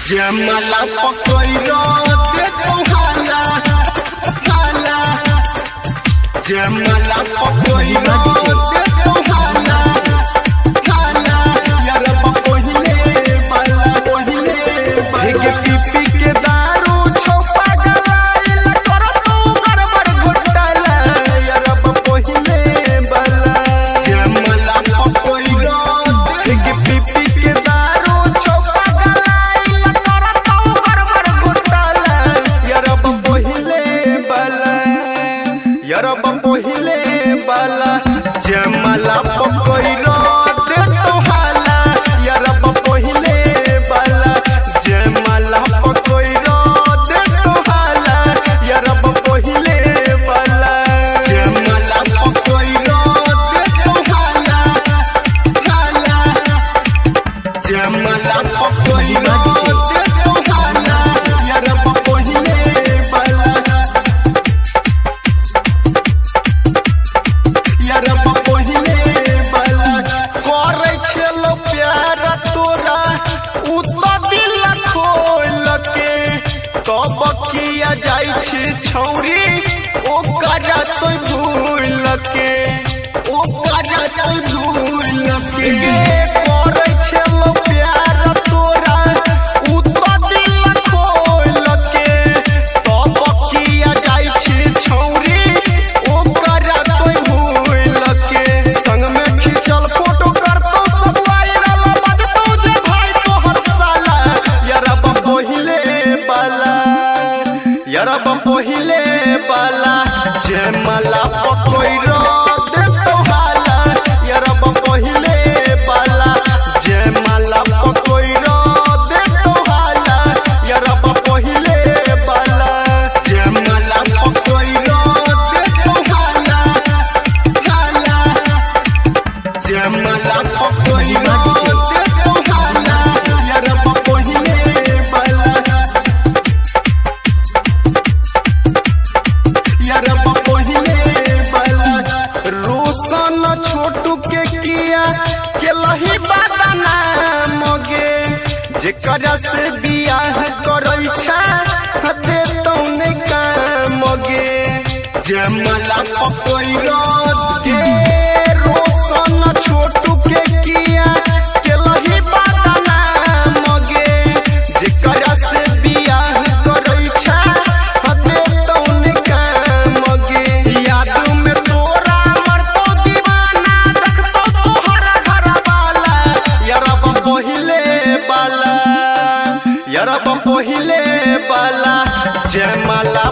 जयमाला पकड़ो दे तो हाला हाला जयमाला पकड़ो दे तो हाला हाला यार पहिले के पीपी के दारू छोपा गलाइल कर तू गड़बड़ घोटाला यार पहिले वाला जयमाला पकड़ो दे के पीपी के दारू छोपा गलाइल कर तू गड़बड़ घोटाला यार पहिले वाला जयमाला पकड़ो दे तो हाला यार पहिले वाला जयमाला पकड़ो दे तो हाला यार पहिले वाला जयमाला पकड़ो दे तो हाला हाला जयमाला पकड़ो दे तो हाला यार पहिले वाला यार पहिले वाला करे छलो प्यार तोरा उतना दिल खोल के तब किया जाई छे छौरी ओकरा तो भूल के ओकरा तो भूल के करे छलो प्यार तोरा उतना दिल खोल के तब किया जाई छे छौरी ओकरा तो भूल के संग में खिंचल फोटो करतो सब वायरल बजतो जे भाई तोहर साला यार पहिले वाला जयमाला पकड़ो दे तो हाला यार पहिले वाला जयमाला पकड़ो दे तो हाला यार पहिले वाला जयमाला पकड़ो दे तो हाला हाला जयमाला पकड़ो दे तो हाला यार पहिले वाला यार पहिले वाला रोशन छोटू के किया के लही बादाना मगे जेकरा से बियाह करई छा दे तो ने काम गे जयमाला पकड़ो दे रोशन छोटू के किया के लही बादाना मगे जेकरा से बियाह करई छा दे तो ने काम गे याद में तोरा मरतो दीवाना देखतो तोहरा घर वाला यार पहिले वाला जयमाला